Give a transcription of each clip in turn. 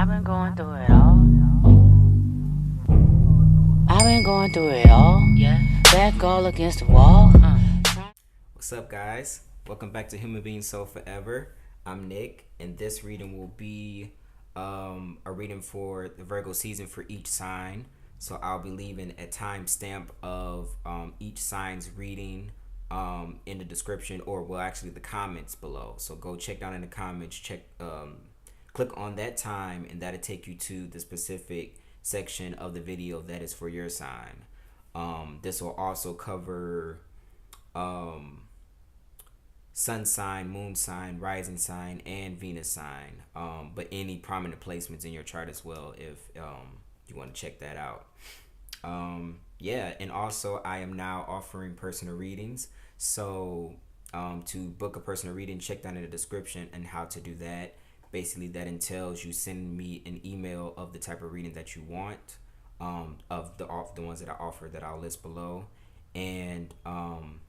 been going through it all. I've been going through it all. Yeah. Back all against the wall. What's up, guys? Welcome back to HumanBeingSoulForever. I'm Nick, and this reading will be a reading for the Virgo season for each sign. So I'll be leaving a timestamp of each sign's reading in the description, or well, actually the comments below. So go check down in the comments, click on that time, and that'll take you to the specific section of the video that is for your sign. This will also cover sun sign, moon sign, rising sign, and Venus sign, but any prominent placements in your chart as well if you want to check that out. Yeah, and also I am now offering personal readings. So to book a personal reading, check down in the description and how to do that. Basically, that entails you sending me an email of the type of reading that you want, of the ones that I offer that I'll list below. And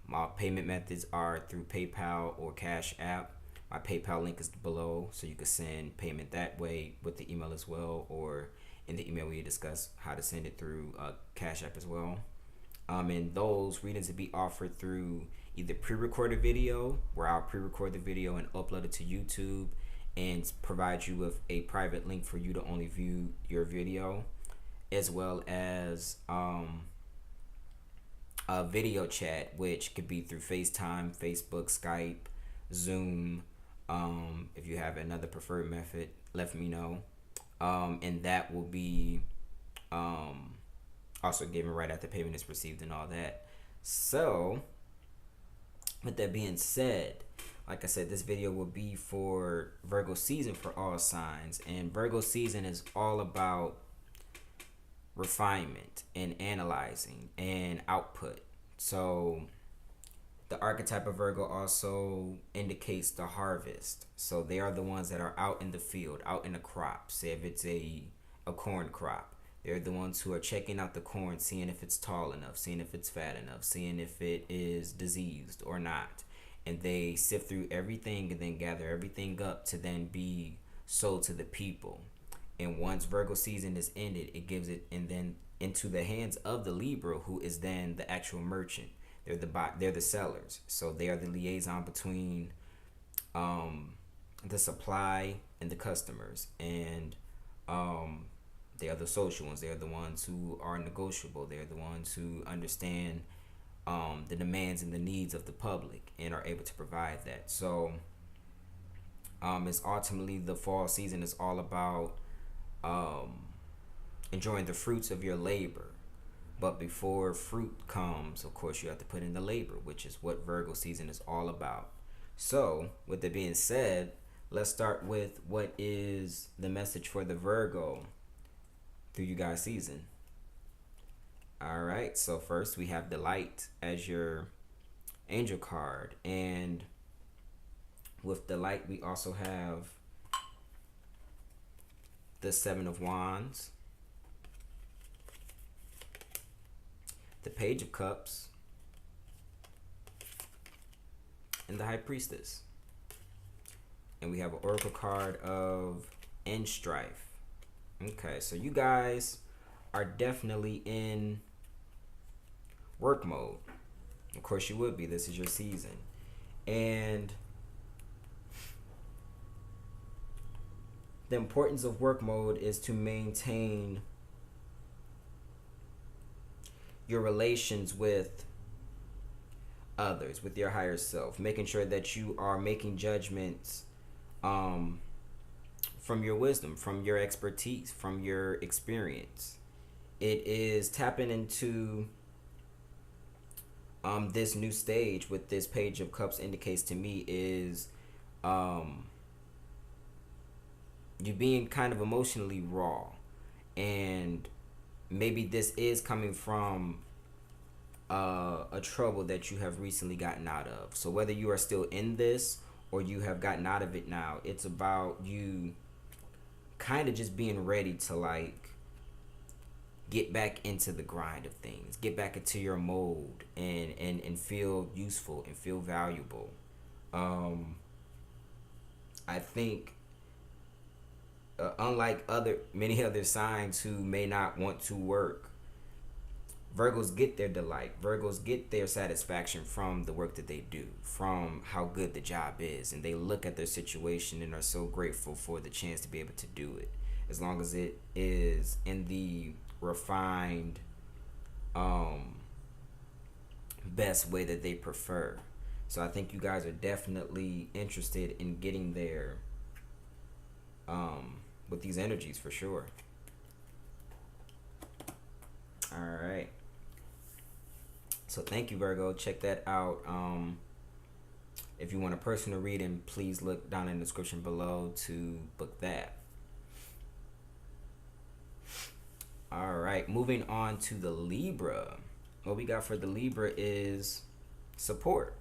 my payment methods are through PayPal or Cash App. My PayPal link is below, so you can send payment that way with the email as well, or in the email we discuss how to send it through Cash App as well. And those readings will be offered through either pre-recorded video, where I'll pre-record the video and upload it to YouTube and provide you with a private link for you to only view your video, as well as a video chat, which could be through FaceTime, Facebook, Skype, Zoom. If you have another preferred method, let me know. And that will be also given right after payment is received and all that. So with that being said, like I said, this video will be for Virgo season for all signs. And Virgo season is all about refinement and analyzing and output. So the archetype of Virgo also indicates the harvest. So they are the ones that are out in the field, out in the crop. Say if it's a corn crop, they're the ones who are checking out the corn, seeing if it's tall enough, seeing if it's fat enough, seeing if it is diseased or not. And they sift through everything and then gather everything up to then be sold to the people. And once Virgo season is ended, it gives it and then into the hands of the Libra, who is then the actual merchant. They're the sellers. So they are the liaison between the supply and the customers. And they are the social ones. They are the ones who are negotiable. They are the ones who understand the demands and the needs of the public and are able to provide that. So it's ultimately the fall season is all about enjoying the fruits of your labor. But before fruit comes, of course, you have to put in the labor, which is what Virgo season is all about. So with that being said, let's start with what is the message for the Virgo through you guys season. All right, so first we have the light as your angel card, and with the light we also have the Seven of Wands, the Page of Cups, and the High Priestess. And we have an oracle card of End Strife. Okay, so you guys are definitely in work mode. Of course you would be. This is your season. And the importance of work mode is to maintain your relations with others, with your higher self, making sure that you are making judgments from your wisdom, from your expertise, from your experience. It is tapping into this new stage with this Page of Cups indicates to me is you being kind of emotionally raw, and maybe this is coming from a trouble that you have recently gotten out of. So whether you are still in this or you have gotten out of it now, it's about you kind of just being ready to like get back into the grind of things, get back into your mode and feel useful and feel valuable. I think unlike many other signs who may not want to work, Virgos get their delight. Virgos get their satisfaction from the work that they do, from how good the job is, and they look at their situation and are so grateful for the chance to be able to do it, as long as it is in the refined, best way that they prefer. So I think you guys are definitely interested in getting there, with these energies for sure. All right. So thank you, Virgo. Check that out. If you want a personal reading, please look down in the description below to book that. All right, moving on to the Libra. What we got for the Libra is support.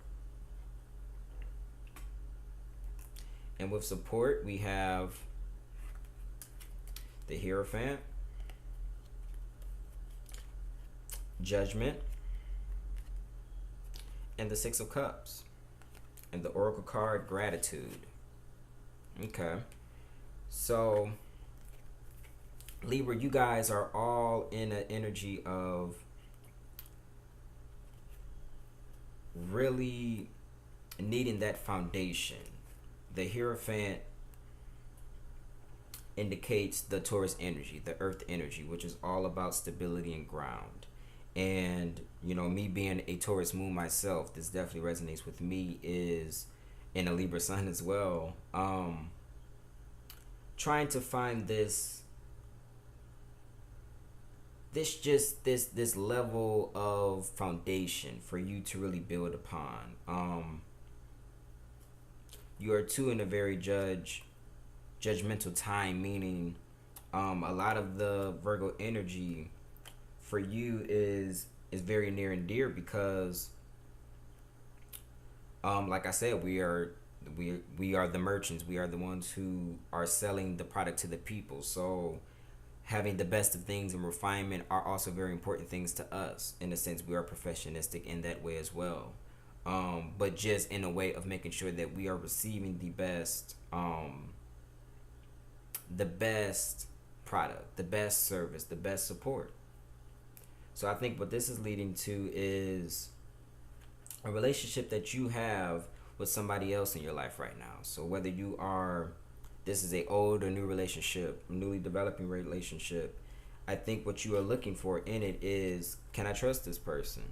And with support, we have the Hierophant, Judgment, and the Six of Cups, and the Oracle card, Gratitude. Okay, so Libra, you guys are all in an energy of really needing that foundation. The Hierophant indicates the Taurus energy, the earth energy, which is all about stability and ground. And, you know, me being a Taurus moon myself, this definitely resonates with me, is in a Libra sun as well. Trying to find this level of foundation for you to really build upon. You are too in a very judgmental time, meaning a lot of the Virgo energy for you is very near and dear, because like I said, we are the merchants. We are the ones who are selling the product to the people. So having the best of things and refinement are also very important things to us. In a sense, we are professionistic in that way as well. But just in a way of making sure that we are receiving the best product, the best service, the best support. So I think what this is leading to is a relationship that you have with somebody else in your life right now. So whether this is a old or new relationship, newly developing relationship, I think what you are looking for in it is, can I trust this person?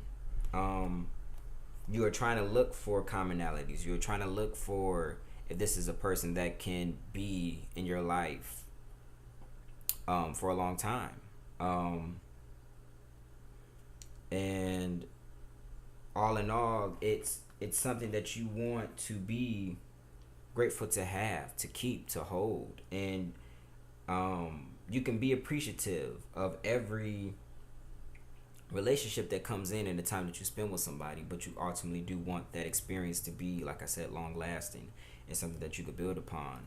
You are trying to look for commonalities. You're trying to look for if this is a person that can be in your life for a long time. And all in all, it's something that you want to be grateful to have, to keep, to hold. And you can be appreciative of every relationship that comes in the time that you spend with somebody, but you ultimately do want that experience to be, like I said, long lasting and something that you could build upon.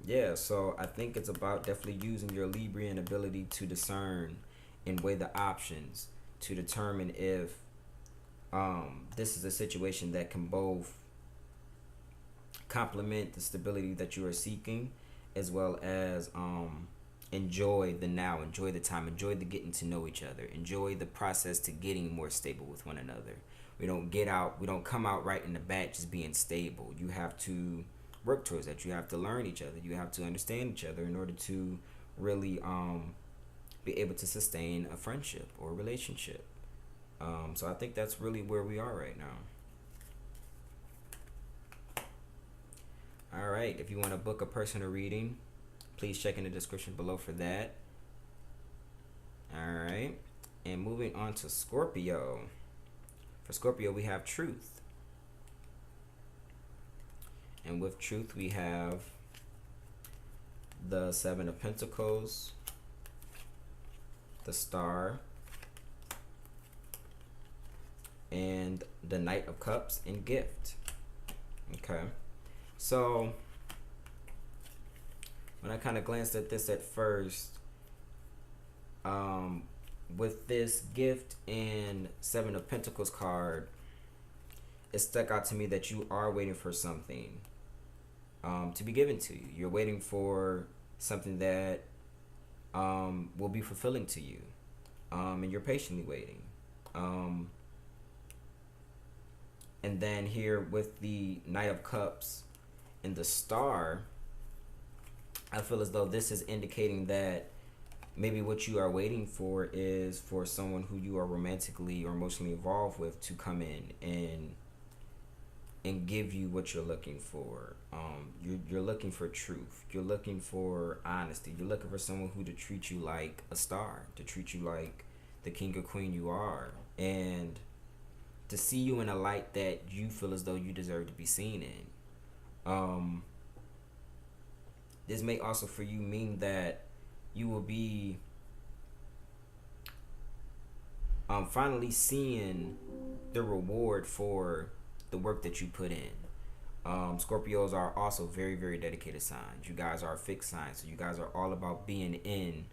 Yeah, so I think it's about definitely using your Librian ability to discern and weigh the options to determine if this is a situation that can both complement the stability that you are seeking, as well as enjoy the now, enjoy the time, enjoy the getting to know each other, enjoy the process to getting more stable with one another. We don't come out right in the bat just being stable. You have to work towards that. You have to learn each other. You have to understand each other in order to really be able to sustain a friendship or a relationship. So I think that's really where we are right now. All right, if you want to book a personal reading, please check in the description below for that. All right, and moving on to Scorpio. For Scorpio, we have Truth. And with Truth, we have the Seven of Pentacles, the Star, and the Knight of Cups and Gift. Okay, so when I kind of glanced at this at first, with this Gift and Seven of Pentacles card, it stuck out to me that you are waiting for something. to be given to you. You're waiting for something that will be fulfilling to you, and you're patiently waiting. And then here with the Knight of Cups and the Star, I feel as though this is indicating that maybe what you are waiting for is for someone who you are romantically or emotionally involved with to come in and give you what you're looking for. You're looking for truth. You're looking for honesty. You're looking for someone who to treat you like a star, to treat you like the king or queen you are, and to see you in a light that you feel as though you deserve to be seen in. This may also for you mean that you will be finally seeing the reward for the work that you put in. Scorpios are also very, very dedicated signs. You guys are fixed signs, so you guys are all about being in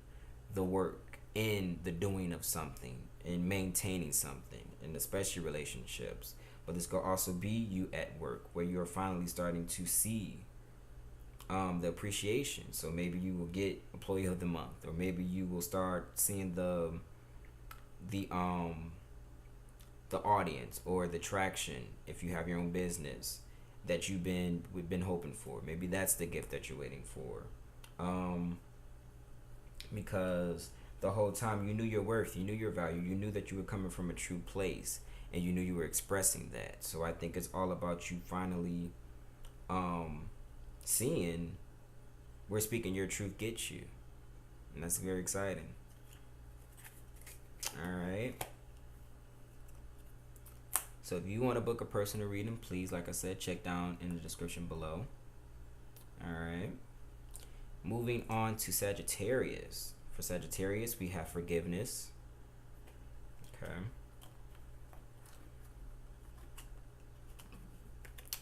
the work, in the doing of something, in maintaining something, and especially relationships. But this could also be you at work, where you're finally starting to see the appreciation. So maybe you will get Employee of the Month, or maybe you will start seeing the audience or the traction if you have your own business that we've been hoping for. Maybe that's the gift that you're waiting for, because the whole time you knew your worth, you knew your value, you knew that you were coming from a true place, and you knew you were expressing that. So I think it's all about you finally seeing where speaking your truth gets you, and that's very exciting. All right. So if you want to book a personal reading, please, like I said, check down in the description below. All right. Moving on to Sagittarius. For Sagittarius, we have forgiveness. Okay.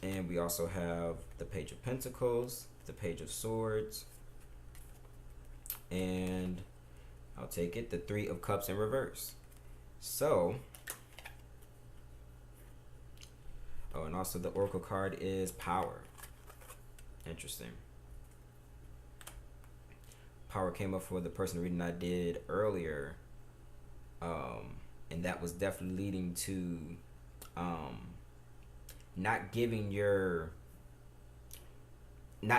And we also have the Page of Pentacles, the Page of Swords, and I'll take it, the Three of Cups in reverse. So, oh, and also the Oracle card is Power. Interesting. Power came up for the personal reading I did earlier, and that was definitely leading to not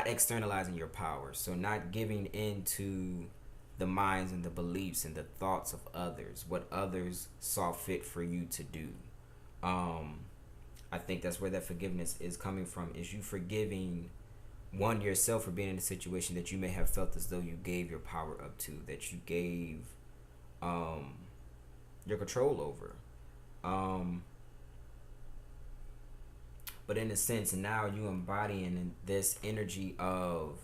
externalizing your power. So not giving into the minds and the beliefs and the thoughts of others, what others saw fit for you to do. I think that's where that forgiveness is coming from, is you forgiving yourself for being in a situation that you may have felt as though you gave your power up to, that you gave your control over. But in a sense, now you embodying this energy of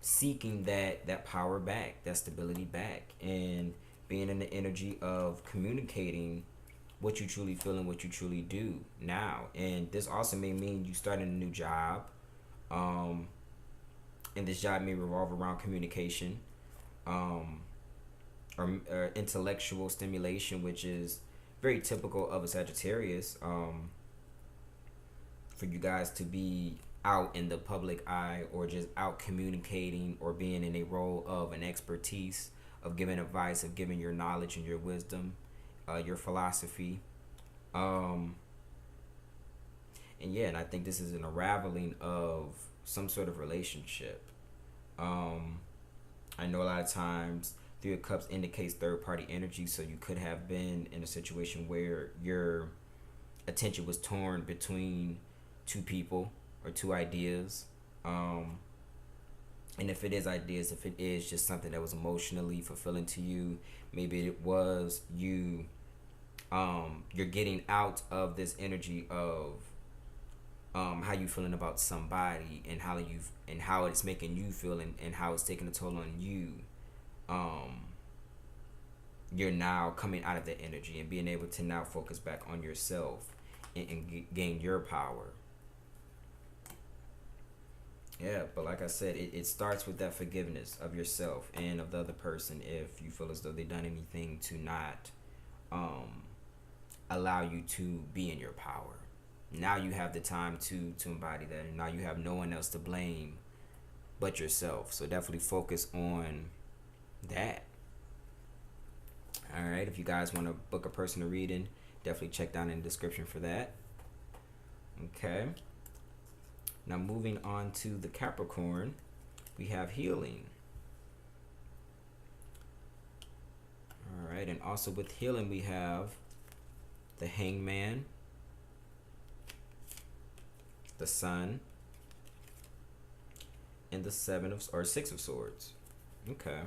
seeking that power back, that stability back, and being in the energy of communicating what you truly feel and what you truly do now. And this also may mean you starting a new job, and this job may revolve around communication, or intellectual stimulation, which is very typical of a Sagittarius. For you guys to be out in the public eye, or just out communicating, or being in a role of an expertise, of giving advice, of giving your knowledge and your wisdom, your philosophy. And yeah, and I think this is an unraveling of some sort of relationship. I know a lot of times Three of Cups indicates third-party energy, so you could have been in a situation where your attention was torn between two people or two ideas. And if it is ideas, if it is just something that was emotionally fulfilling to you, maybe it was you, you're getting out of this energy of how you feeling about somebody, and how it's making you feel, and how it's taking a toll on you. You're now coming out of that energy and being able to now focus back on yourself and gain your power. Yeah, but like I said, it starts with that forgiveness of yourself and of the other person if you feel as though they've done anything to not allow you to be in your power. now you have the time to embody that, and now you have no one else to blame but yourself. So definitely focus on that. All right, if you guys want to book a personal reading, definitely check down in the description for that. Okay, now moving on to the Capricorn, we have healing. All right, and also with healing we have the Hangman, the Sun, and the Six of Swords. Okay.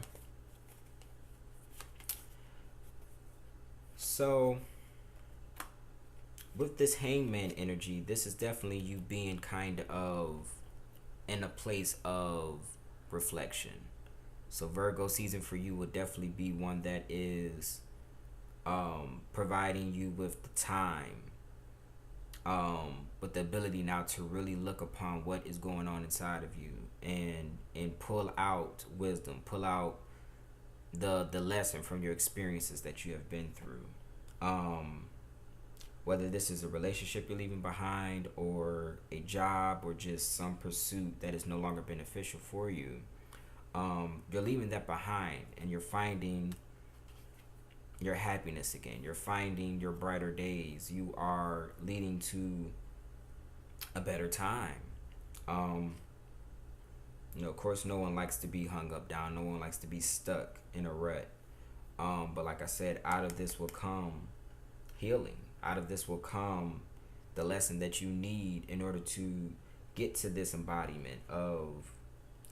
So with this Hangman energy, this is definitely you being kind of in a place of reflection. So Virgo season for you would definitely be one that is providing you with the time, with the ability now to really look upon what is going on inside of you, and pull out wisdom, pull out the lesson from your experiences that you have been through. Whether this is a relationship you're leaving behind, or a job, or just some pursuit that is no longer beneficial for you, you're leaving that behind, and you're finding your happiness again. You're finding your brighter days. You are leading to a better time. Of course, no one likes to be hung up down. No one likes to be stuck in a rut. But like I said, out of this will come healing. Out of this will come the lesson that you need in order to get to this embodiment of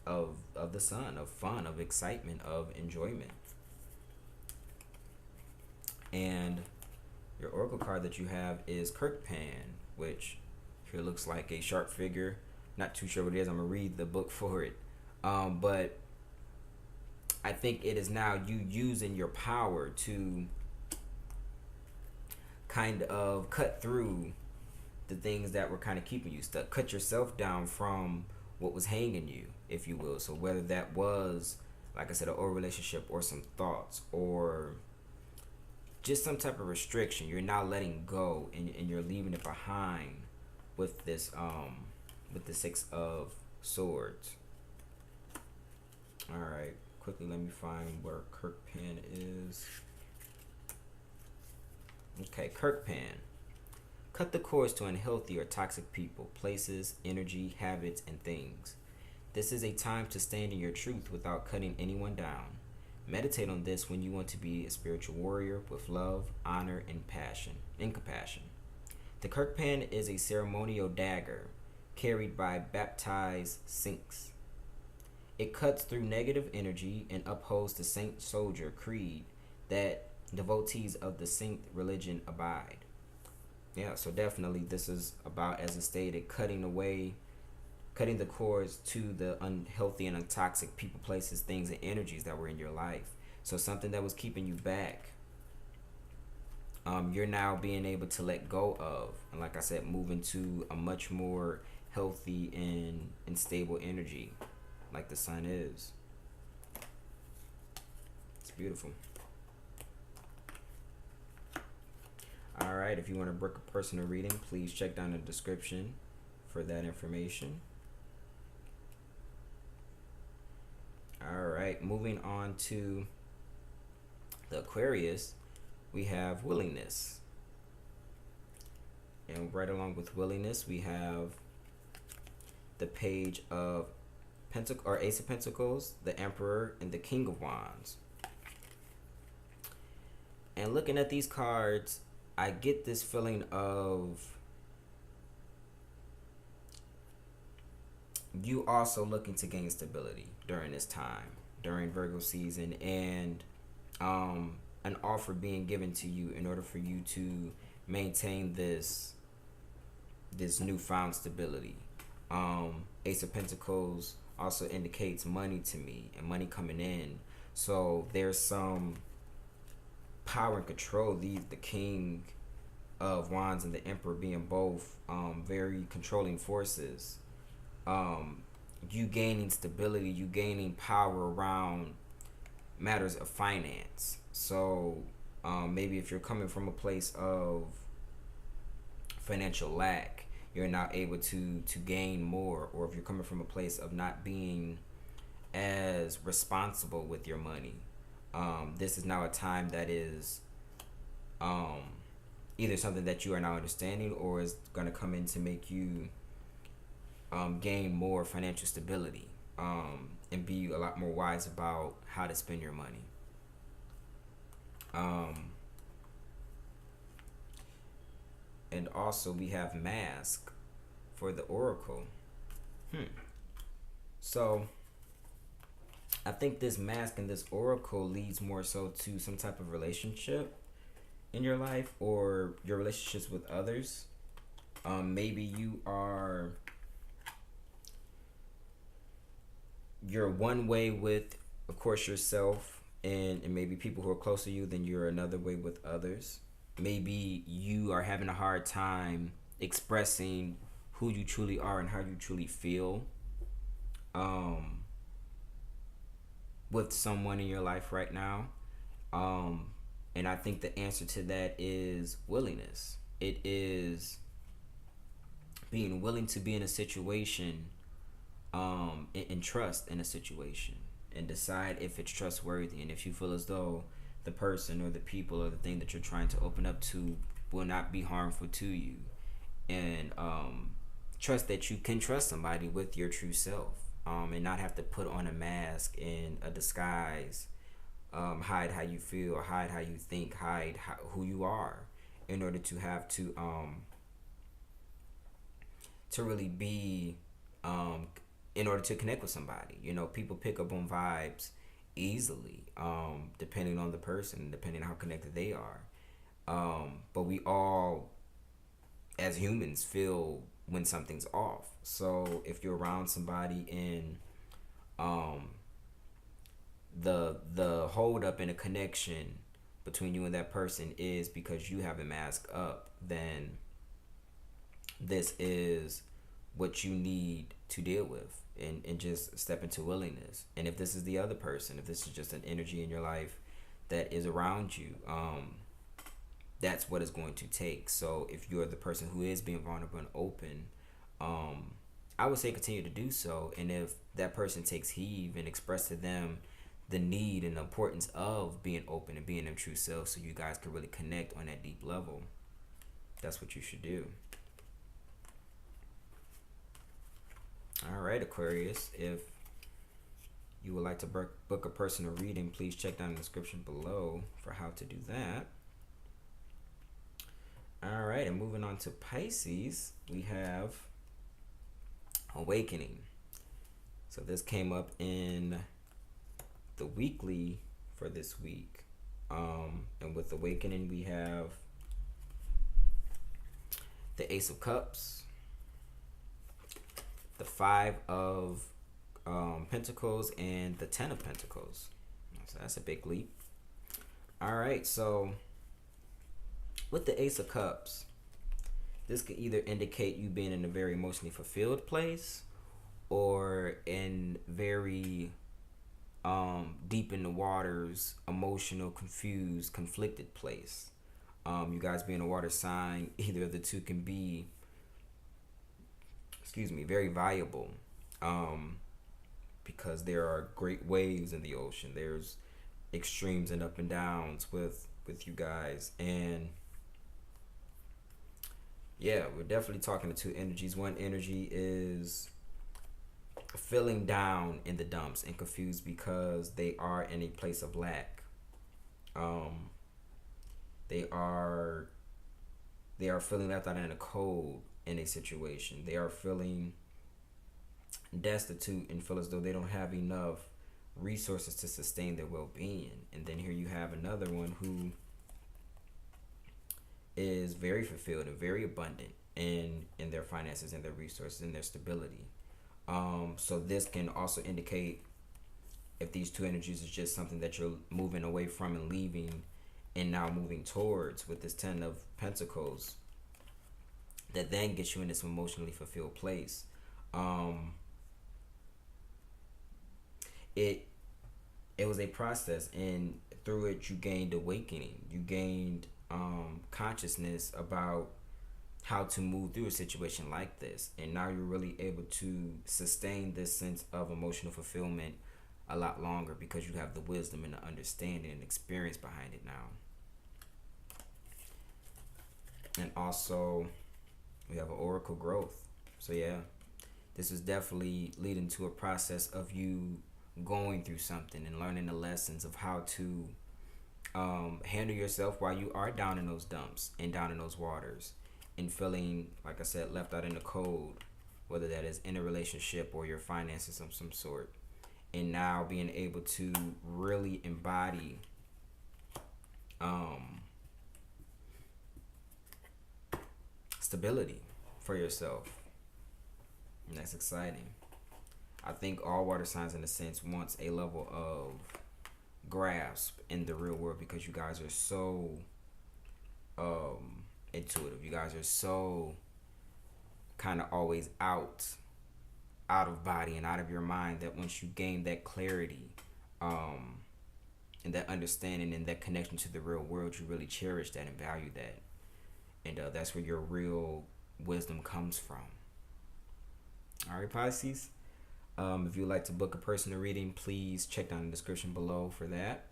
the sun, of fun, of excitement, of enjoyment. And your oracle card that you have is Kirkpan, which here looks like a sharp figure. Not too sure what it is. I'm gonna read the book for it. But I think it is now you using your power to kind of cut through the things that were kind of keeping you stuck. Cut yourself down from what was hanging you, if you will. So whether that was, like I said, an old relationship, or some thoughts, or just some type of restriction, you're now letting go, and you're leaving it behind with this with the Six of Swords. All right, quickly let me find where Kirkpan is. Okay, Kirkpan. Cut the cords to unhealthy or toxic people, places, energy, habits, and things. This is a time to stand in your truth without cutting anyone down. Meditate on this when you want to be a spiritual warrior with love, honor, and compassion. The Kirkpan is a ceremonial dagger carried by baptized saints. It cuts through negative energy and upholds the saint soldier creed that devotees of the saint religion abide. Yeah, so definitely this is about, as it stated, cutting the cords to the unhealthy and toxic people, places, things, and energies that were in your life. So something that was keeping you back, you're now being able to let go of, and like I said, move into a much more healthy and stable energy, like the sun is. It's beautiful. All right, if you want to book a personal reading, please check down the description for that information. All right, moving on to the Aquarius, we have willingness. And right along with willingness, we have the Page of Pentacles, or Ace of Pentacles, the Emperor, and the King of Wands. And looking at these cards, I get this feeling of you also looking to gain stability during this time, during Virgo season, and an offer being given to you in order for you to maintain this newfound stability. Ace of Pentacles also indicates money to me, and money coming in. So there's some power and control. The King of Wands and the Emperor being both very controlling forces. You gaining stability, you gaining power around matters of finance. So maybe if you're coming from a place of financial lack, you're now able to gain more, or if you're coming from a place of not being as responsible with your money, this is now a time that is either something that you are now understanding, or is going to come in to make you gain more financial stability, and be a lot more wise about how to spend your money. And also we have Mask for the Oracle. So I think this Mask and this Oracle leads more so to some type of relationship in your life, or your relationships with others. Maybe you're one way with, of course, yourself, and maybe people who are close to you, then you're another way with others. Maybe you are having a hard time expressing who you truly are and how you truly feel with someone in your life right now. And I think the answer to that is willingness. It is being willing to be in a situation, and trust in a situation, and decide if it's trustworthy, and if you feel as though the person or the people or the thing that you're trying to open up to will not be harmful to you, and trust that you can trust somebody with your true self, and not have to put on a mask and a disguise, hide how you feel, hide how you think, hide who you are, in order to have to really be in order to connect with somebody. You know, people pick up on vibes easily, depending on the person, depending on how connected they are. But we all, as humans, feel when something's off. So if you're around somebody and the hold up in a connection between you and that person is because you have a mask up, then this is what you need to deal with, and just step into willingness. And if this is the other person, if this is just an energy in your life that is around you, that's what it's going to take. So if you're the person who is being vulnerable and open, I would say continue to do so. And if that person takes heed and express to them the need and the importance of being open and being their true self, so you guys can really connect on that deep level, that's what you should do. All right, Aquarius, if you would like to book a personal reading, please check down the description below for how to do that. All right, and moving on to Pisces, we have Awakening. So this came up in the weekly for this week. And with Awakening, we have the Ace of Cups, the Five of Pentacles, and the Ten of Pentacles. So that's a big leap. All right, so with the Ace of Cups, this could either indicate you being in a very emotionally fulfilled place, or in very deep in the waters, emotional, confused, conflicted place. You guys being a water sign, either of the two can be, very valuable, because there are great waves in the ocean. There's extremes and up and downs with you guys. And yeah, we're definitely talking to two energies. One energy is feeling down in the dumps and confused because they are in a place of lack. They are feeling left out in the cold in a situation. They are feeling destitute and feel as though they don't have enough resources to sustain their well-being. And then here you have another one who is very fulfilled and very abundant in their finances and their resources and their stability. So this can also indicate if these two energies is just something that you're moving away from and leaving, and now moving towards with this Ten of Pentacles, that then gets you in this emotionally fulfilled place. It was a process, and through it you gained awakening. You gained consciousness about how to move through a situation like this. And now you're really able to sustain this sense of emotional fulfillment a lot longer because you have the wisdom and the understanding and experience behind it now. And also, we have an oracle growth. So yeah, this is definitely leading to a process of you going through something and learning the lessons of how to handle yourself while you are down in those dumps and down in those waters and feeling, like I said, left out in the cold, whether that is in a relationship or your finances of some sort. And now being able to really embody stability for yourself. And that's exciting. I think all water signs, in a sense, wants a level of grasp in the real world because you guys are so intuitive. You guys are so kind of always out of body and out of your mind, that once you gain that clarity and that understanding and that connection to the real world, you really cherish that and value that. And that's where your real wisdom comes from. All right, Pisces. If you'd like to book a personal reading, please check down the description below for that.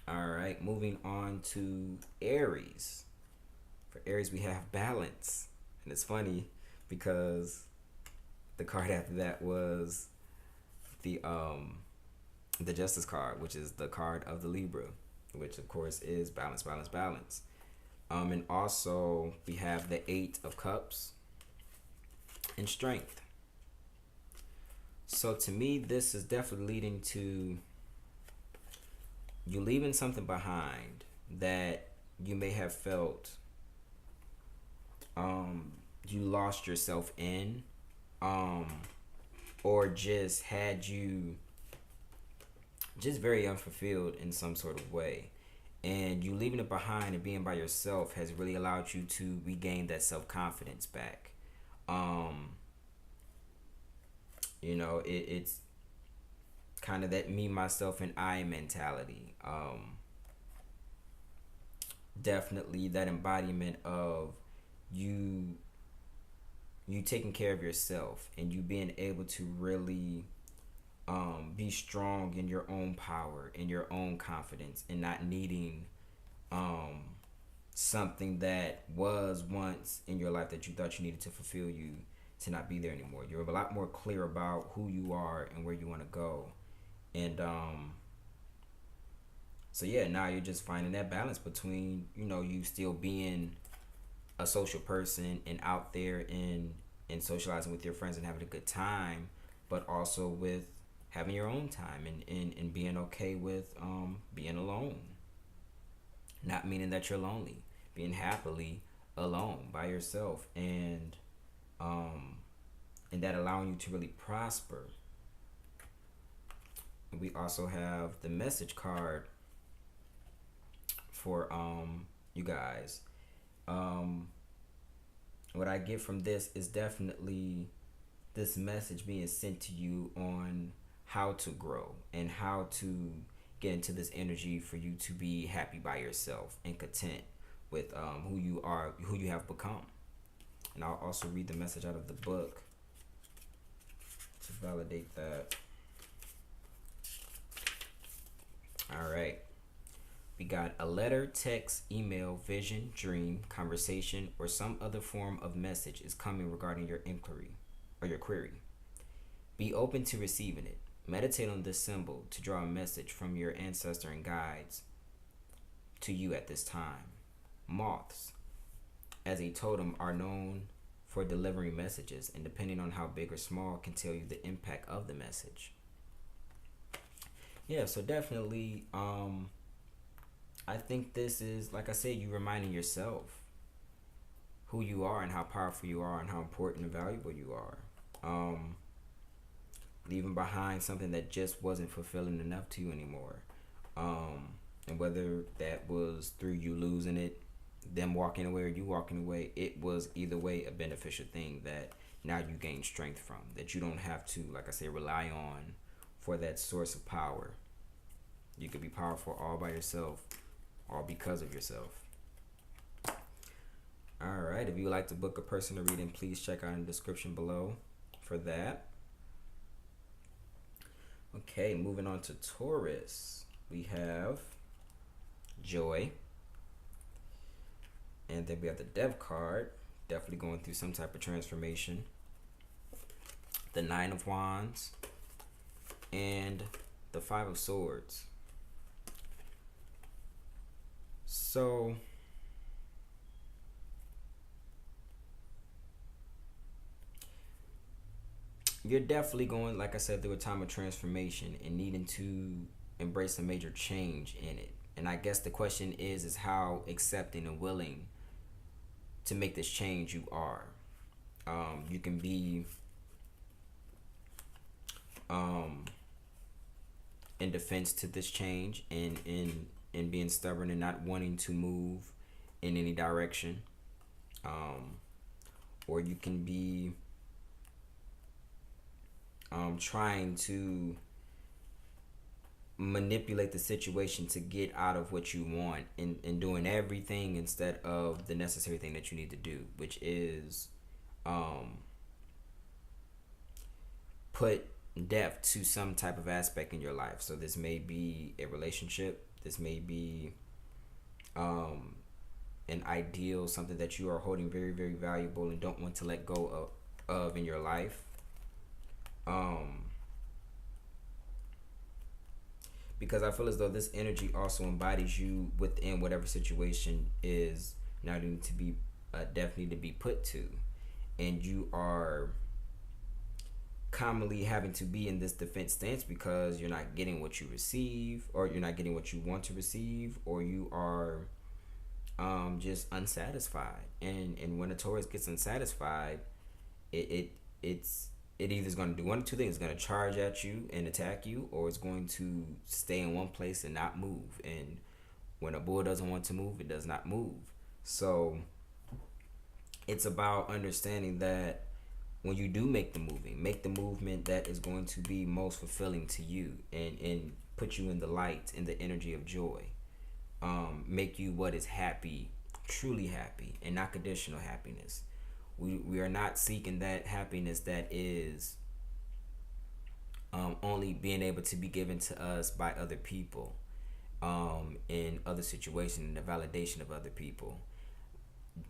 All right, moving on to Aries. For Aries, we have balance. And it's funny because the card after that was the Justice card, which is the card of the Libra, which of course is balance, balance, balance. And also we have the Eight of Cups and Strength. So to me, this is definitely leading to you leaving something behind that you may have felt you lost yourself in, or just had you just very unfulfilled in some sort of way. And you leaving it behind and being by yourself has really allowed you to regain that self-confidence back. You know, it's kind of that me, myself, and I mentality. Definitely that embodiment of you taking care of yourself and you being able to really be strong in your own power, in your own confidence, and not needing something that was once in your life that you thought you needed to fulfill you to not be there anymore. You're a lot more clear about who you are and where you want to go. And so yeah, now you're just finding that balance between, you know, you still being a social person and out there and socializing with your friends and having a good time, but also with having your own time and being okay with being alone. Not meaning that you're lonely, being happily alone by yourself, and that allowing you to really prosper. We also have the message card for you guys. What I get from this is definitely this message being sent to you on how to grow and how to get into this energy for you to be happy by yourself and content with who you are, who you have become. And I'll also read the message out of the book to validate that. All right. We got a letter, text, email, vision, dream, conversation, or some other form of message is coming regarding your inquiry or your query. Be open to receiving it. Meditate on this symbol to draw a message from your ancestor and guides to you at this time. Moths, as a totem, are known for delivering messages, and depending on how big or small, can tell you the impact of the message. Yeah, so definitely, I think this is, like I said, you reminding yourself who you are and how powerful you are and how important and valuable you are. Leaving behind something that just wasn't fulfilling enough to you anymore. And whether that was through you losing it, them walking away, or you walking away, it was either way a beneficial thing that now you gain strength from, that you don't have to, like I say, rely on for that source of power. You could be powerful all by yourself, all because of yourself. All right. If you would like to book a personal reading, please check out in the description below for that. Okay, moving on to Taurus. We have joy. And then we have the Death card. Definitely going through some type of transformation. The Nine of Wands. And the Five of Swords. So you're definitely going, like I said, through a time of transformation and needing to embrace a major change in it. And I guess the question is how accepting and willing to make this change you are. You can be in defense to this change and in being stubborn and not wanting to move in any direction. Or you can be trying to manipulate the situation to get out of what you want and doing everything instead of the necessary thing that you need to do, which is put depth to some type of aspect in your life. So this may be a relationship, this may be an ideal, something that you are holding very, very valuable and don't want to let go of in your life. Because I feel as though this energy also embodies you within whatever situation is now needing to be definitely to be put to, and you are commonly having to be in this defense stance because you're not getting what you receive, or you're not getting what you want to receive, or you are just unsatisfied. And when a Taurus gets unsatisfied, it's either is going to do one of two things. It's going to charge at you and attack you, or it's going to stay in one place and not move. And when a bull doesn't want to move, it does not move. So it's about understanding that when you do make the movement that is going to be most fulfilling to you and put you in the light, in the energy of joy. Make you what is happy, truly happy, and not conditional happiness. We are not seeking that happiness that is only being able to be given to us by other people, in other situations, and the validation of other people.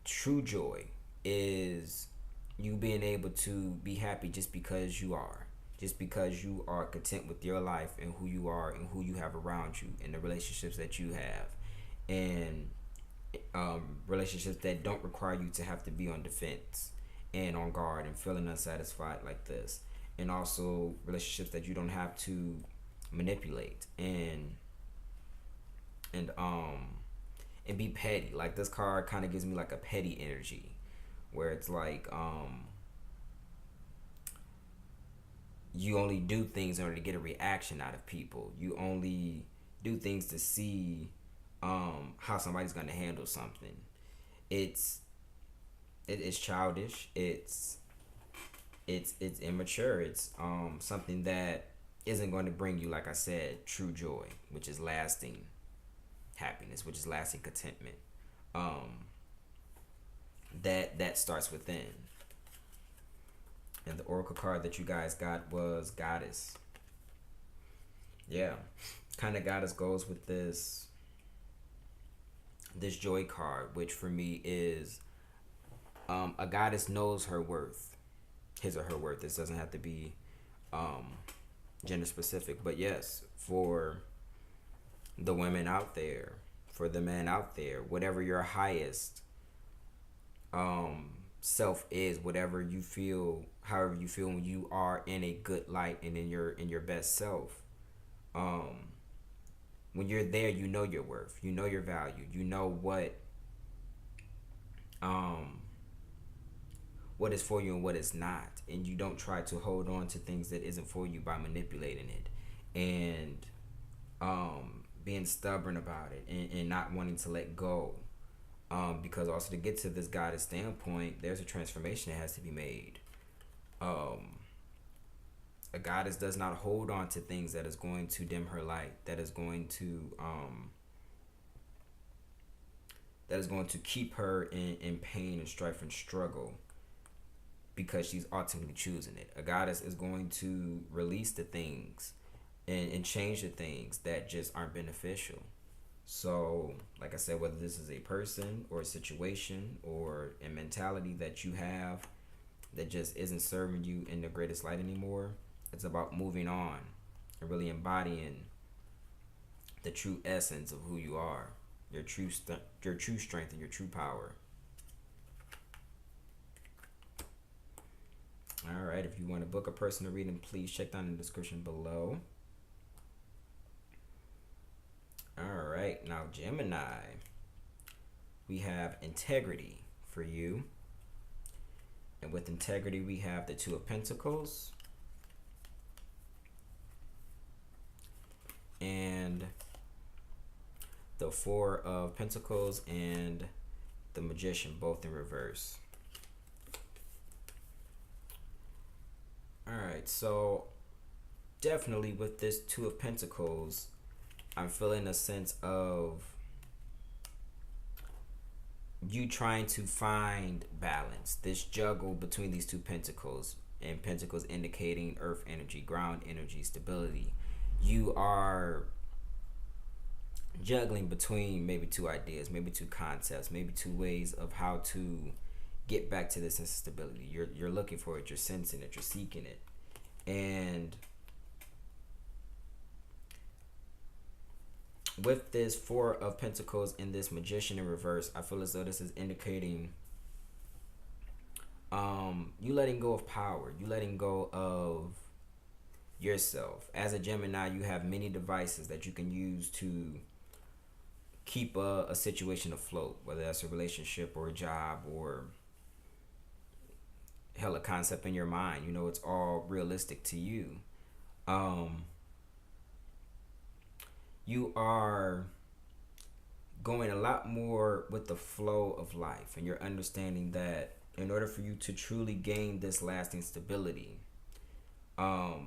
True joy is you being able to be happy just because you are content with your life and who you are and who you have around you and the relationships that you have, and relationships that don't require you to have to be on defense and on guard and feeling unsatisfied like this, and also relationships that you don't have to manipulate and be petty. Like this card kind of gives me like a petty energy, where it's like you only do things in order to get a reaction out of people. You only do things to see how somebody's going to handle something. It's childish. It's immature. It's something that isn't going to bring you, like I said, true joy, which is lasting happiness, which is lasting contentment. That starts within. And the oracle card that you guys got was Goddess. Yeah, kind of Goddess goes with this joy card, which for me is a goddess knows her worth, his or her worth. This doesn't have to be gender specific, but yes, for the women out there, for the men out there, whatever your highest self is, whatever you feel, however you feel when you are in a good light and in your best self, when you're there, you know your worth, you know your value, you know what is for you and what is not, and you don't try to hold on to things that isn't for you by manipulating it and being stubborn about it and not wanting to let go, because also to get to this goddess standpoint, there's a transformation that has to be made. A goddess does not hold on to things that is going to dim her light, that is going to that is going to keep her in pain and strife and struggle, because she's ultimately choosing it. A goddess is going to release the things and change the things that just aren't beneficial. So, like I said, whether this is a person or a situation or a mentality that you have that just isn't serving you in the greatest light anymore, it's about moving on and really embodying the true essence of who you are, your true strength and your true power. All right, if you want to book a personal reading, please check down in the description below. All right, now Gemini, we have integrity for you. And with integrity, we have the Two of Pentacles and the Four of Pentacles and the Magician, both in reverse. All right, so definitely with this Two of Pentacles, I'm feeling a sense of you trying to find balance, this juggle between these two pentacles, and pentacles indicating earth energy, ground energy, stability. You are juggling between maybe two ideas, maybe two concepts, maybe two ways of how to get back to this sense of stability. You're looking for it, you're sensing it, you're seeking it. And with this Four of Pentacles and this Magician in reverse, I feel as though this is indicating you letting go of power, you letting go of yourself. As a Gemini, you have many devices that you can use to keep a situation afloat, whether that's a relationship or a job or hell, a concept in your mind. You know, it's all realistic to you. You are going a lot more with the flow of life, and you're understanding that in order for you to truly gain this lasting stability, when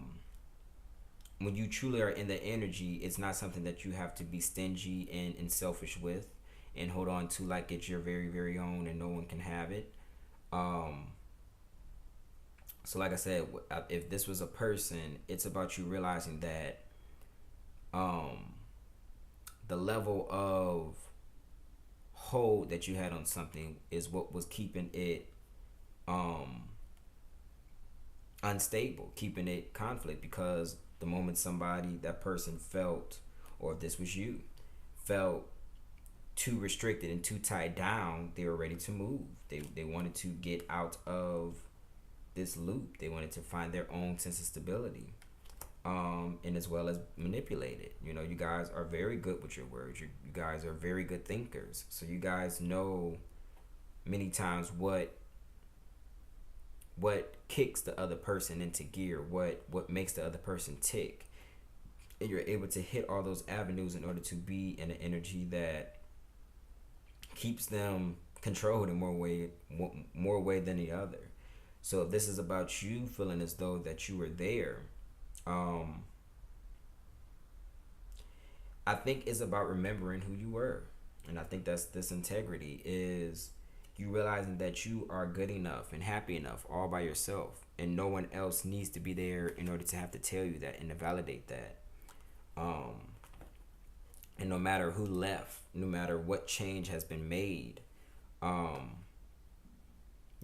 you truly are in the energy, it's not something that you have to be stingy and selfish with and hold on to like it's your very, very own and no one can have it. So like I said, if this was a person, it's about you realizing that the level of hold that you had on something is what was keeping it unstable, keeping it conflict, because the moment that person felt, or if this was you, felt too restricted and too tied down, they were ready to move. They wanted to get out of this loop. They wanted to find their own sense of stability. And as well as manipulate it. You know, you guys are very good with your words. You guys are very good thinkers. So you guys know many times what kicks the other person into gear, what makes the other person tick. And you're able to hit all those avenues in order to be in an energy that keeps them controlled in more way than the other. So if this is about you feeling as though that you were there, I think it's about remembering who you were. And I think that's this integrity, is you realizing that you are good enough and happy enough all by yourself, and no one else needs to be there in order to have to tell you that and to validate that. And no matter who left, no matter what change has been made,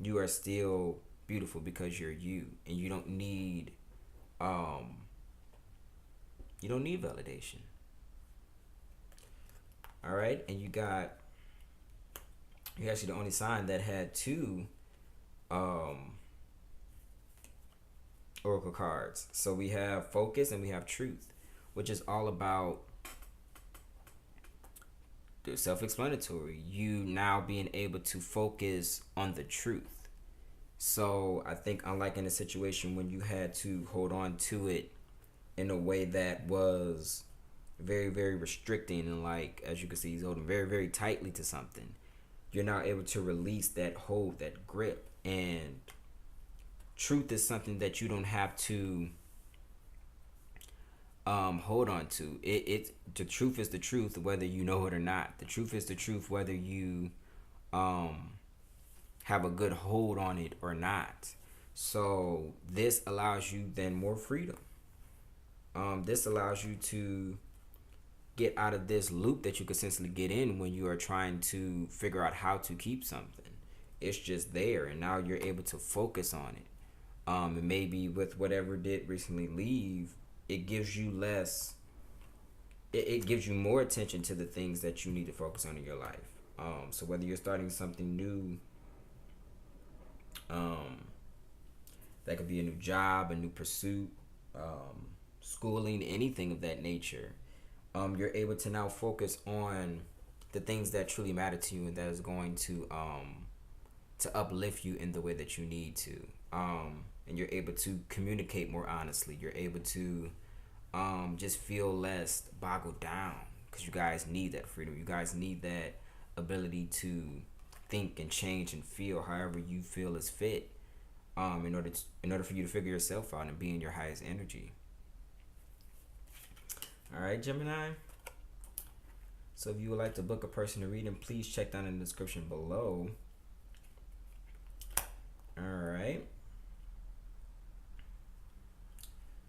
you are still beautiful because you're you, and you don't need validation. All right, and you're actually the only sign that had two oracle cards. So we have focus and we have truth, which is all about the self-explanatory. You now being able to focus on the truth. So I think, unlike in a situation when you had to hold on to it in a way that was very, very restricting, and like, as you can see, he's holding very, very tightly to something, you're now able to release that hold, that grip. And truth is something that you don't have to hold on to. The truth is the truth whether you know it or not. The truth is the truth whether you have a good hold on it or not. So this allows you then more freedom. This allows you to get out of this loop that you consistently get in when you are trying to figure out how to keep something. It's just there, and now you're able to focus on it. And maybe with whatever did recently leave, it gives you less. It gives you more attention to the things that you need to focus on in your life. So whether you're starting something new, that could be a new job, a new pursuit, schooling, anything of that nature. You're able to now focus on the things that truly matter to you and that is going to uplift you in the way that you need to. And you're able to communicate more honestly. You're able to just feel less boggled down, because you guys need that freedom. You guys need that ability to think and change and feel however you feel is fit, in order for you to figure yourself out and be in your highest energy. All right, Gemini. So if you would like to book a personal reading, please check down in the description below. All right.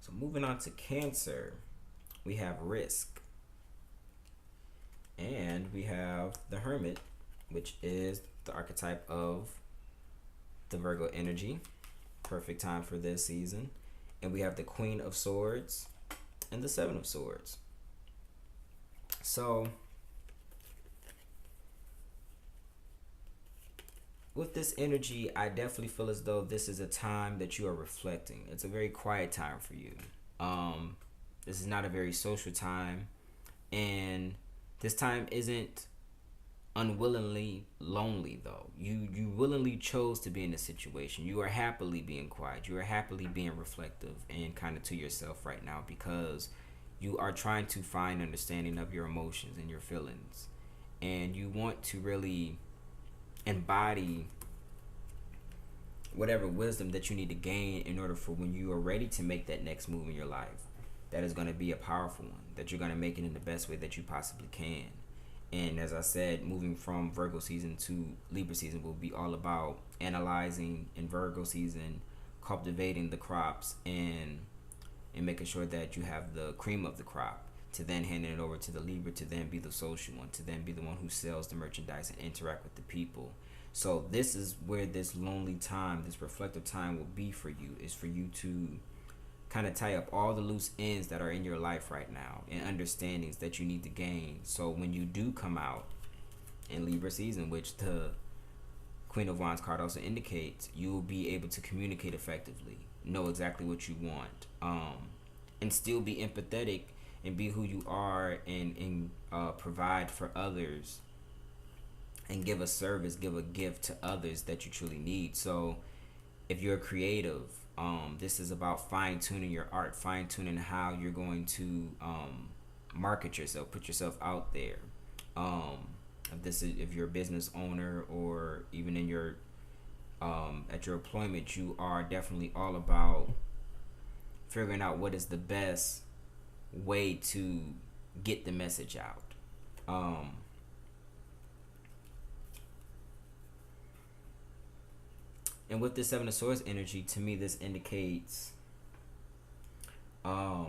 So moving on to Cancer, we have risk. And we have the Hermit, which is the archetype of the Virgo energy. Perfect time for this season. And we have the Queen of Swords and the Seven of Swords. So with this energy, I definitely feel as though this is a time that you are reflecting. It's a very quiet time for you. This is not a very social time, and this time isn't unwillingly lonely though. You willingly chose to be in this situation. You are happily being quiet. You are happily being reflective and kind of to yourself right now, because you are trying to find understanding of your emotions and your feelings, and you want to really embody whatever wisdom that you need to gain in order for when you are ready to make that next move in your life, that is going to be a powerful one, that you're going to make it in the best way that you possibly can. And as I said, moving from Virgo season to Libra season will be all about analyzing in Virgo season, cultivating the crops, and making sure that you have the cream of the crop, to then handing it over to the Libra to then be the social one, to then be the one who sells the merchandise and interact with the people. So this is where this lonely time, this reflective time will be for you, is for you to kind of tie up all the loose ends that are in your life right now and understandings that you need to gain. So when you do come out in Libra season, which the Queen of Wands card also indicates, you will be able to communicate effectively, know exactly what you want, and still be empathetic and be who you are, and provide for others and give a service, give a gift to others that you truly need. So if you're creative, this is about fine-tuning your art, fine-tuning how you're going to market yourself, put yourself out there. If you're a business owner, or even in your at your employment, you are definitely all about figuring out what is the best way to get the message out. And with the Seven of Swords energy, to me, this indicates, it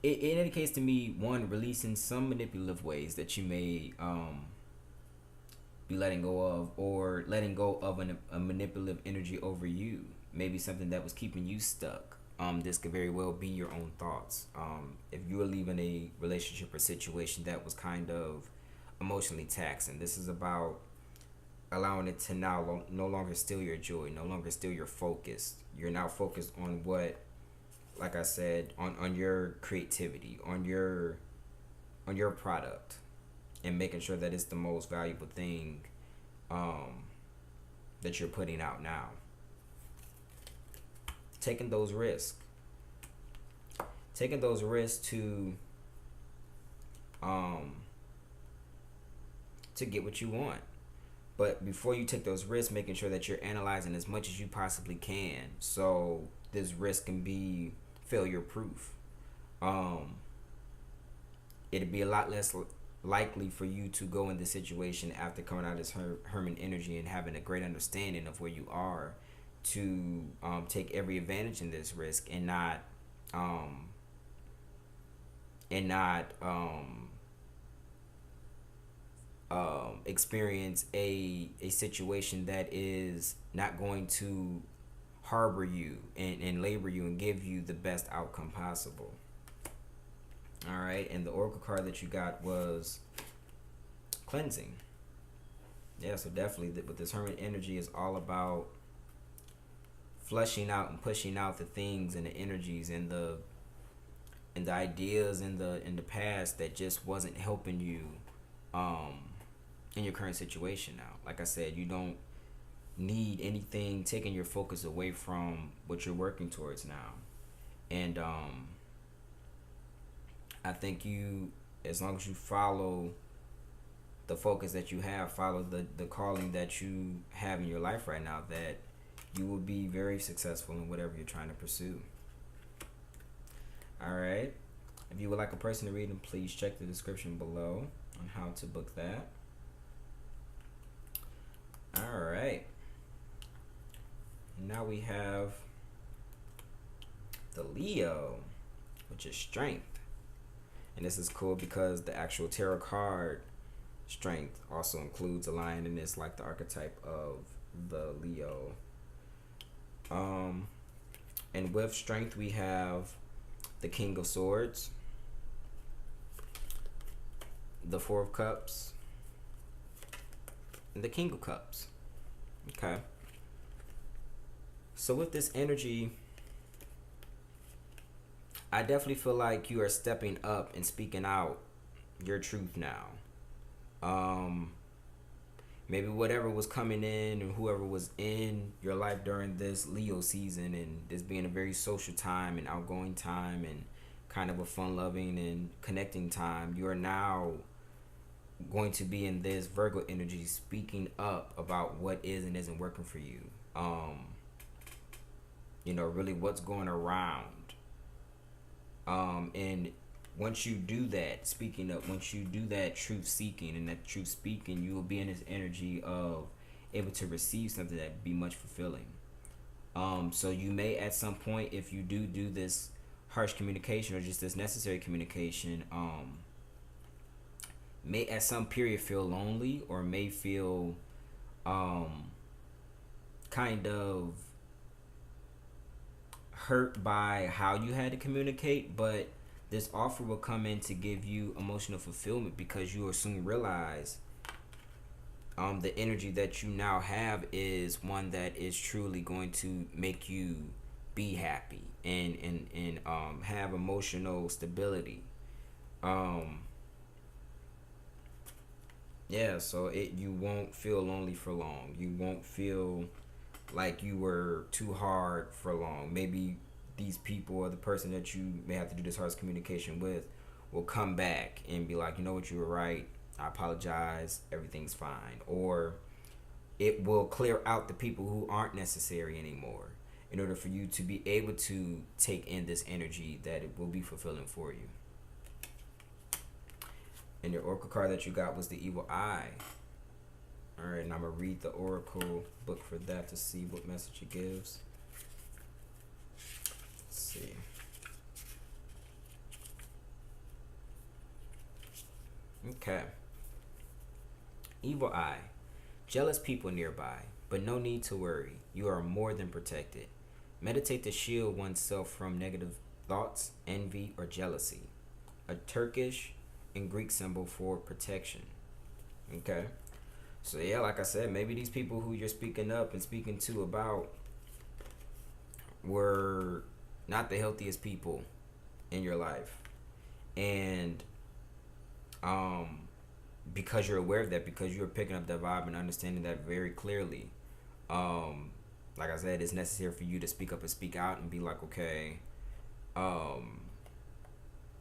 indicates to me, one, releasing some manipulative ways that you may be letting go of, or letting go of a manipulative energy over you. Maybe something that was keeping you stuck. This could very well be your own thoughts. If you were leaving a relationship or situation that was kind of emotionally taxing, this is about allowing it to now no longer steal your joy, no longer steal your focus. You're now focused on what, like I said, on your creativity, on your product, and making sure that it's the most valuable thing that you're putting out now. Taking those risks to get what you want. But before you take those risks, making sure that you're analyzing as much as you possibly can, so this risk can be failure proof. it'd be a lot less likely for you to go in this situation after coming out of this Herman energy and having a great understanding of where you are to take every advantage in this risk and not um, and not experience a situation that is not going to harbor you and labor you and give you the best outcome possible. All right, and the oracle card that you got was cleansing. Yeah, so definitely with this Hermit energy is all about flushing out and pushing out the things and the energies and the ideas in the past that just wasn't helping you in your current situation now. Like I said, you don't need anything taking your focus away from what you're working towards now. And I think you, as long as you follow the focus that you have, follow the calling that you have in your life right now, that you will be very successful in whatever you're trying to pursue. All right. If you would like a personal reading, please check the description below on how to book that. All right. Now we have the Leo, which is strength. And this is cool because the actual tarot card strength also includes a lion, and it's like the archetype of the Leo. And with strength we have the King of Swords, the Four of Cups, and the King of Cups. Okay. So with this energy, I definitely feel like you are stepping up and speaking out your truth now. Maybe whatever was coming in and whoever was in your life during this Leo season, and this being a very social time and outgoing time and kind of a fun-loving and connecting time, you are now going to be in this Virgo energy speaking up about what is and isn't working for you. Really what's going around. And once you do that, speaking up, once you do that truth seeking and that truth speaking, you will be in this energy of able to receive something that be much fulfilling. So you may at some point, if you do this harsh communication or just this necessary communication, may at some period feel lonely or may feel kind of hurt by how you had to communicate, but this offer will come in to give you emotional fulfillment because you will soon realize the energy that you now have is one that is truly going to make you be happy and have emotional stability. So you won't feel lonely for long. You won't feel like you were too hard for long. Maybe these people or the person that you may have to do this harsh communication with will come back and be like, you know what, you were right, I apologize, everything's fine. Or it will clear out the people who aren't necessary anymore in order for you to be able to take in this energy that it will be fulfilling for you. And your oracle card that you got was the Evil Eye. All right, and I'm going to read the oracle book for that to see what message it gives. Let's see. Okay. Evil Eye. Jealous people nearby, but no need to worry. You are more than protected. Meditate to shield oneself from negative thoughts, envy, or jealousy. A Turkish and Greek symbol for protection. Okay. So yeah, like I said, maybe these people who you're speaking up and speaking to about were not the healthiest people in your life. And because you're aware of that, because you're picking up that vibe and understanding that very clearly, like I said, it's necessary for you to speak up and speak out and be like, okay,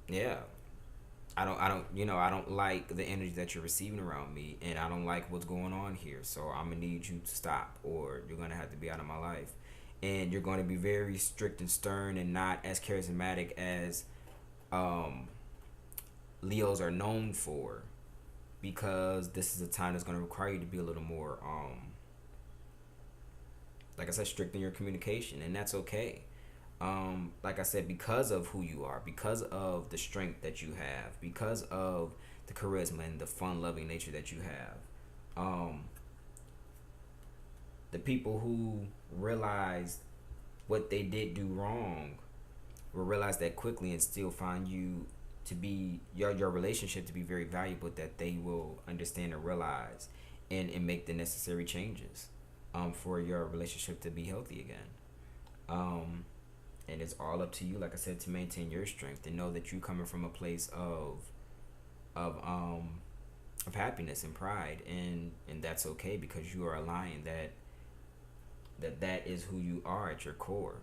yeah, I don't like the energy that you're receiving around me, and I don't like what's going on here. So I'm gonna need you to stop, or you're gonna have to be out of my life. And you're going to be very strict and stern and not as charismatic as Leos are known for, because this is a time that's going to require you to be a little more, like I said, strict in your communication, and that's okay. Like I said, because of who you are, because of the strength that you have, because of the charisma and the fun-loving nature that you have, the people who realize what they did do wrong will realize that quickly and still find you to be your relationship to be very valuable, that they will understand and realize and make the necessary changes for your relationship to be healthy again. And it's all up to you, like I said, to maintain your strength and know that you're coming from a place of happiness and pride, and that's okay, because you are aligned that is who you are at your core.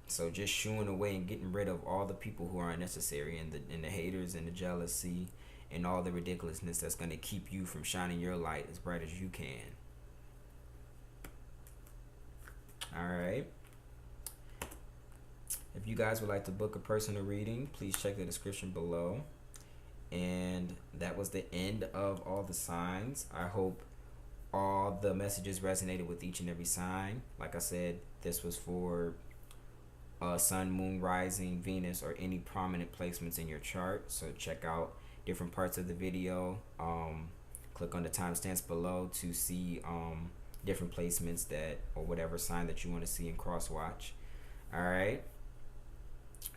So just shooing away and getting rid of all the people who are unnecessary, and the haters and the jealousy and all the ridiculousness that's going to keep you from shining your light as bright as you can. Alright. If you guys would like to book a personal reading, please check the description below. And that was the end of all the signs. I hope all the messages resonated with each and every sign. Like I said, this was for Sun, Moon, Rising, Venus, or any prominent placements in your chart. So check out different parts of the video. Click on the timestamps below to see different placements that, or whatever sign that you want to see in cross watch. All right.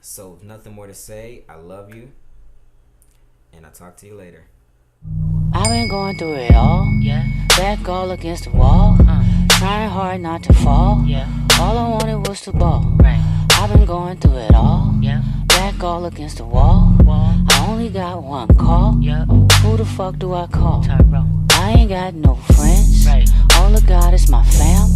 So nothing more to say. I love you, and I'll talk to you later. I've been going through it all. Yeah. Back all against the wall. Trying hard not to fall. Yeah. All I wanted was to ball. Right. I've been going through it all. Yeah. Back all against the wall. I only got one call. Yeah. Who the fuck do I call? Tyrone. I ain't got no friends. Right. All I got is my fam.